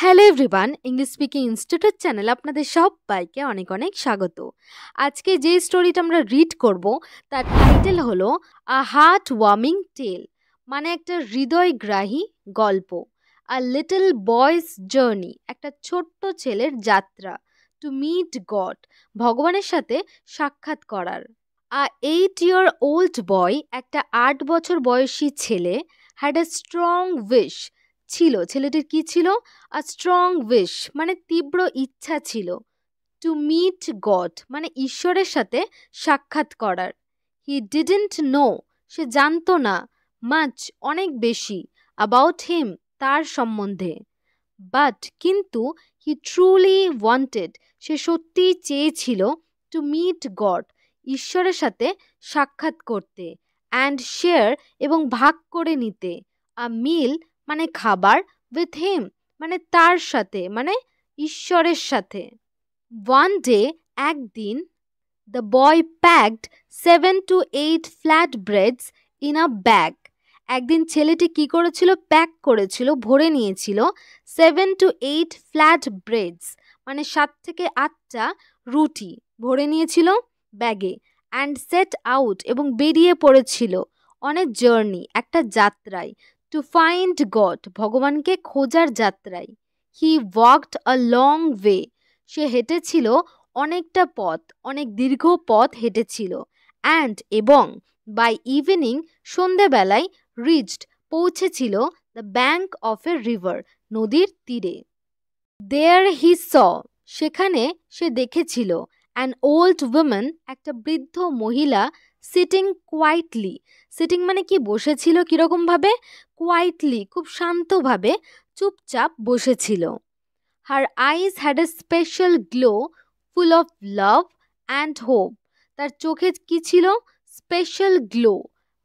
Hello everyone, English speaking institute চ্যানেলে আপনাদের সবাইকে অনেক অনেক স্বাগত। আজকে যে স্টোরিটা আমরা রিড করব তার টাইটেল হলো আ হার্ট ওয়ার্মিং টেল, মানে একটা হৃদয়গ্রাহী গল্প। আ লিটল বয়েজ জার্নি, একটা ছোট্ট ছেলের যাত্রা। টু মিট গড, ভগবানের সাথে সাক্ষাৎ করার। আ 8-year-old বয়, একটা 8 বছর বয়সী ছেলে, হ্যাড আ স্ট্রং উইশ, ছিল, ছেলেটির কি ছিল? আ স্ট্রং উইশ মানে তীব্র ইচ্ছা ছিল। টু মিট গড মানে ঈশ্বরের সাথে সাক্ষাৎ করার। হি ডিডন্ট নো, সে জানতো না, মাচ অনেক বেশি, অ্যাবাউট হিম তার সম্বন্ধে। বাট কিন্তু হি ট্রুলি ওয়ান্টেড, সে সত্যিই চেয়েছিল, টু মিট গড ঈশ্বরের সাথে সাক্ষাৎ করতে, অ্যান্ড শেয়ার এবং ভাগ করে নিতে, আ মিল মানে খাবার, উইথ হিম মানে তার সাথে, মানে ঈশ্বরের সাথে। ওয়ান ডে একদিন, the boy packed 7 to 8 flat breads in a bag. একদিন ছেলেটি কি করেছিল? প্যাক করেছিল, ভরে নিয়েছিল 7 to 8 ফ্ল্যাট ব্রেডস মানে 7 থেকে 8টা রুটি ভরে নিয়েছিল ব্যাগে। অ্যান্ড সেট আউট এবং বেরিয়ে পড়েছিল অন এ জার্নি, একটা যাত্রায়। টু ফাইন্ড গড, ভগবানকে খোঁজার যাত্রায়। হি ওয়াকড আ লং ওয়ে, সে হেঁটেছিল অনেকটা পথ, অনেক দীর্ঘ পথ হেঁটেছিল। অ্যান্ড এবং বাই ইভিনিং সন্ধেবেলায় রিচড পৌঁছেছিল the bank of A river, নদীর তীরে। দেয়ার হি স, সেখানে সে দেখেছিল, অ্যান ওল্ড উইমেন, একটা বৃদ্ধ মহিলা, সিটিং কোয়াইটলি, সিটিং মানে কি বসেছিল কিরকম ভাবে? কোয়াইটলি খুব শান্তভাবে, চুপচাপ বসেছিল। Her eyes had a special glow, full of love and hope, তার চোখে কি ছিল? স্পেশাল গ্লো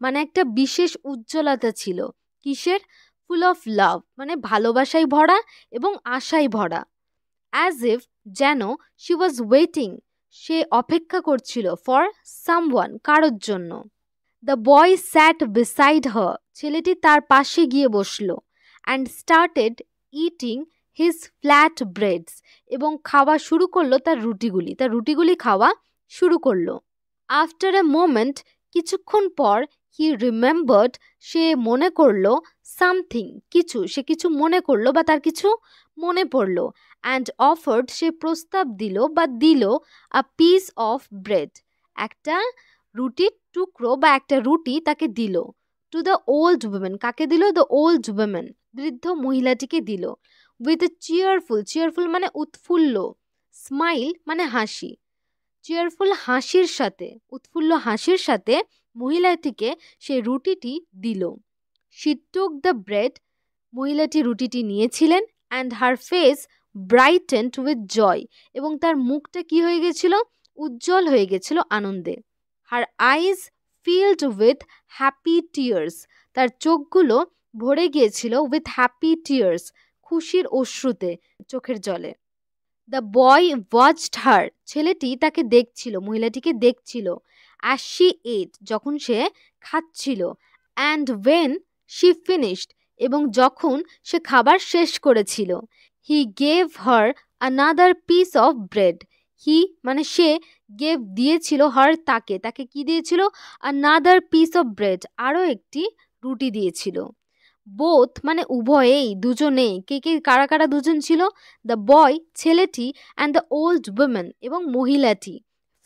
মানে একটা বিশেষ উজ্জ্বলতা ছিল। কিসের? ফুল অফ লাভ মানে ভালোবাসায় ভরা এবং আশায় ভরা। অ্যাজ ইফ যেন, শি ওয়াজ ওয়েটিং, সে অপেক্ষা করছিল, ফর সামওয়ান কারোর জন্য। দ্য বয় স্যাট বিসাইড হার, ছেলেটি তার পাশে গিয়ে বসল। And started eating his flat breads, এবং খাওয়া শুরু করলো তার রুটিগুলি খাওয়া শুরু করলো। আফটার এ মোমেন্ট, কিছুক্ষণ পর, হি রিমেম্বার্ড, সে মনে করলো, সামথিং কিছু, সে কিছু মনে করলো বা তার কিছু মনে পড়লো। অ্যান্ড অফার্ড, সে প্রস্তাব দিল বা দিল, আ পিস অফ ব্রেড, একটা রুটির টুকরো বা একটা রুটি তাকে দিল। টু দ্য ওল্ড উইমেন, কাকে দিল? দ্য ওল্ড উইমেন, বৃদ্ধ মহিলাটিকে দিল। উইথ এ চিয়ারফুল, চিয়ারফুল মানে উৎফুল্ল, স্মাইল মানে হাসি, চেয়ারফুল হাসির সাথে, উৎফুল্ল হাসির সাথে মহিলাটিকে সে রুটিটি দিল। শি টুক দ্য ব্রেড, মহিলাটি রুটিটি নিয়েছিলেন। And her face ব্রাইটেন্ড with joy, এবং তার মুখটা কি হয়ে গেছিল? উজ্জ্বল হয়ে গেছিল আনন্দে। হার আইজ ফিল্ড উইথ হ্যাপি টিয়ার্স, তার চোখগুলো ভরে গিয়েছিল উইথ হ্যাপি টিয়ার্স, খুশির অশ্রুতে, চোখের জলে। দ্য বয় ওয়াচড হার, ছেলেটি তাকে দেখছিল, মহিলাটিকে দেখছিল। অ্যাজ শি এট, যখন সে খাচ্ছিল। অ্যান্ড ওয়েন শি ফিনিশড, এবং যখন সে খাবার শেষ করেছিল। He gave her another piece of bread, he মানে সে, গেভ দিয়েছিল, হার তাকে, তাকে কি দিয়েছিল? আনাদার পিস অফ ব্রেড, আরও একটি রুটি দিয়েছিল। বোথ মানে উভয়েই, দুজনেই, কে কে কারা কারা দুজন ছিল? দ্য বয় ছেলেটি, অ্যান্ড দ্য ওল্ড উইমেন এবং মহিলাটি,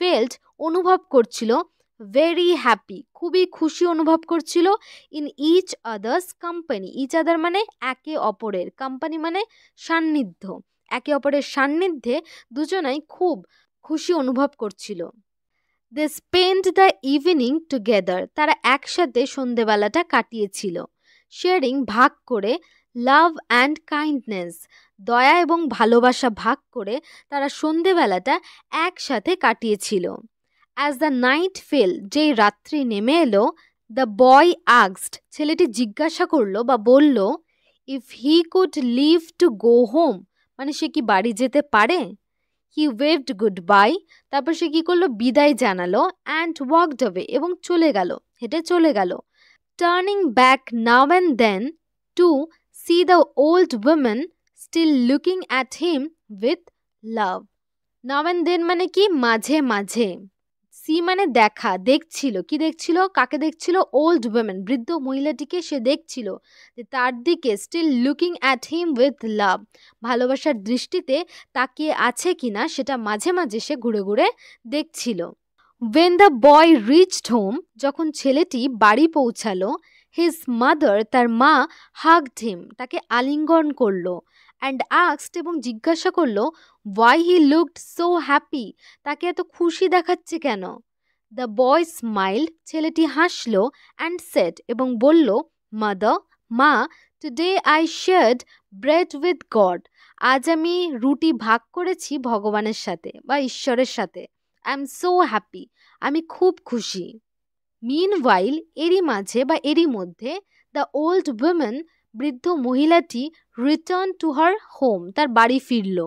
ফেল্ট অনুভব করছিল, ভেরি হ্যাপি খুবই খুশি অনুভব করছিল, in each other's company, each other মানে একে অপরের, কোম্পানি মানে সান্নিধ্য, একে অপরের সান্নিধ্যে দুজনাই খুব খুশি অনুভব করছিল। They spend the evening together, তারা একসাথে সন্ধেবেলাটা কাটিয়েছিল। শেয়ারিং ভাগ করে, লাভ অ্যান্ড কাইন্ডনেস দয়া এবং ভালোবাসা ভাগ করে তারা সন্ধেবেলাটা একসাথে কাটিয়েছিল। অ্যাজ দ্য নাইট ফেল, যেই রাত্রি নেমে এলো, দ্য বয় আস্কড, ছেলেটি জিজ্ঞাসা করলো বা বলল, if he could leave to go home, মানে সে কি বাড়ি যেতে পারে? হি ওয়েভড গুড বাই, তারপর সে কি করলো? বিদায় জানালো। অ্যান্ড ওয়াকড অ্যাওয়ে, এবং চলে গেল, হেঁটে চলে গেল। Turning back now and then to see the old women still looking at him with love. Now and then মানে কি, মাঝে মাঝে। সি মানে দেখা, দেখছিল। কি দেখছিল? কাকে দেখছিল? ওল্ড ওমেন, বৃদ্ধ মহিলাটিকে সে দেখছিল যে তার দিকে still looking at him with love, ভালোবাসার দৃষ্টিতে তাকিয়ে আছে কিনা সেটা মাঝে মাঝে সে ঘুরে ঘুরে দেখছিল। When the boy reached home, যখন ছেলেটি বাড়ি পৌঁছালো, his mother, তার মা, hugged him, তাকে আলিঙ্গন করলো, and asked, এবং জিজ্ঞাসা করলো, why he looked so happy, তাকে এত খুশি দেখাচ্ছে কেন? The boy smiled, ছেলেটি হাসলো, and said, এবং বলল, mother, মা, today I shared bread with God, আজ আমি রুটি ভাগ করেছি ভগবানের সাথে বা ঈশ্বরের সাথে। I am so happy, আমি খুব খুশি। Meanwhile, এরই মাঝে বা এরই মধ্যে, the old woman, বৃদ্ধ মহিলাটি, returned to her home, তার বাড়ি ফিরল।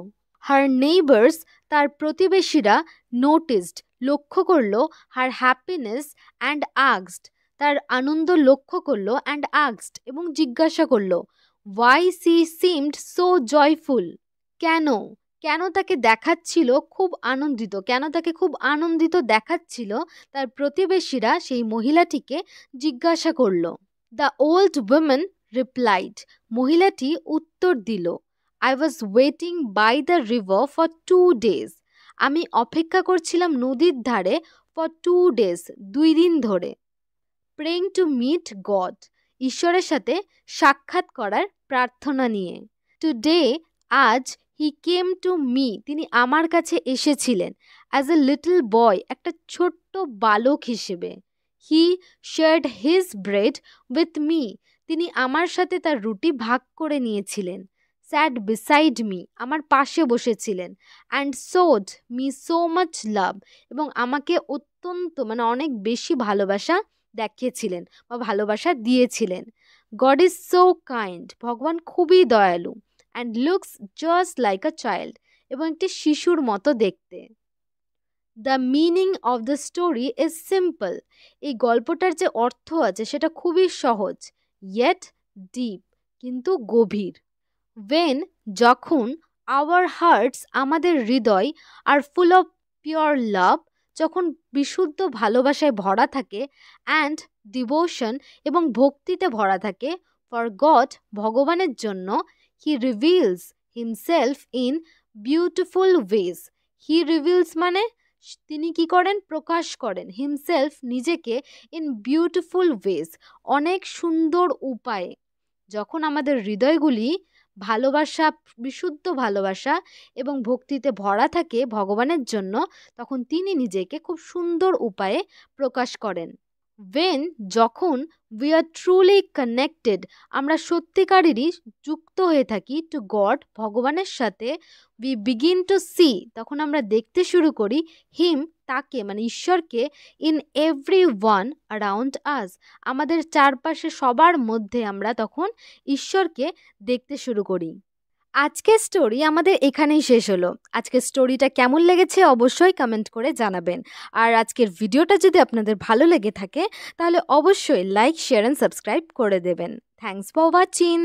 Her neighbors, তার প্রতিবেশীরা, noticed, লক্ষ্য করলো, her happiness and asked, তার আনন্দ লক্ষ্য করলো, and asked, এবং জিজ্ঞাসা করলো, why she seemed so joyful, কেন কেন তাকে দেখাচ্ছিল খুব আনন্দিত, কেন তাকে খুব আনন্দিত দেখাচ্ছিল, তার প্রতিবেশীরা সেই মহিলাটিকে জিজ্ঞাসা করল। দ্য ওল্ড ওমেন রিপ্লাইড, মহিলাটি উত্তর দিল, I was waiting by the river for 2 days, আমি অপেক্ষা করছিলাম নদীর ধারে ফর 2 days, 2 দিন ধরে। প্রেইং টু মিট গড, ঈশ্বরের সাথে সাক্ষাৎ করার প্রার্থনা নিয়ে। টুডে, আজ, হি কেম টু মি, তিনি আমার কাছে এসেছিলেন, অ্যাজ এ লিটল বয়, একটা ছোট্ট বালক হিসেবে। He shared his bread with me, তিনি আমার সাথে তার রুটি ভাগ করে নিয়েছিলেন। স্যাড বিসাইড মি, আমার পাশে বসেছিলেন। And showed me so much love, এবং আমাকে অত্যন্ত মানে অনেক বেশি ভালোবাসা দেখিয়েছিলেন বা ভালোবাসা দিয়েছিলেন। গড ইজ সো কাইন্ড, ভগবান খুবই দয়ালু। And looks just like a child, এবং একটি শিশুর মতো দেখতে। The meaning of the story is simple, এই গল্পটার যে অর্থ আছে সেটা খুবই সহজ, ইয়েট ডিপ, কিন্তু গভীর। ওয়েন, যখন, আওয়ার হার্টস, আমাদের হৃদয়, আর ফুল অফ পিওর লাভ, যখন বিশুদ্ধ ভালোবাসায় ভরা থাকে, অ্যান্ড ডিভোশন, এবং ভক্তিতে ভরা থাকে, ফর গড, ভগবানের জন্য, he reveals himself in beautiful ways, he reveals মানে তিনি কি করেন, প্রকাশ করেন, হিমসেলফ, নিজেকে, ইন বিউটিফুল ওয়েজ, অনেক সুন্দর উপায়ে। যখন আমাদের হৃদয়গুলি ভালোবাসা, বিশুদ্ধ ভালোবাসা এবং ভক্তিতে ভরা থাকে ভগবানের জন্য, তখন তিনি নিজেকে খুব সুন্দর উপায়ে প্রকাশ করেন। ওয়েন, যখন, উই আর ট্রুলি কানেক্টেড, আমরা সত্যিকারেরই যুক্ত হয়ে থাকি, টু গড, ভগবানের সাথে, উই বিগিন টু সি, তখন আমরা দেখতে শুরু করি, হিম, তাকে মানে ঈশ্বরকে, in every one around us, আমাদের চারপাশে সবার মধ্যে আমরা তখন ঈশ্বরকে দেখতে শুরু করি। আজকের স্টোরি আমাদের এখানেই শেষ হলো। আজকের স্টোরিটা কেমন লেগেছে অবশ্যই কমেন্ট করে জানাবেন। আর আজকের ভিডিওটা যদি আপনাদের ভালো লেগে থাকে তাহলে অবশ্যই লাইক, শেয়ার অ্যান্ড সাবস্ক্রাইব করে দেবেন। Thanks for watching.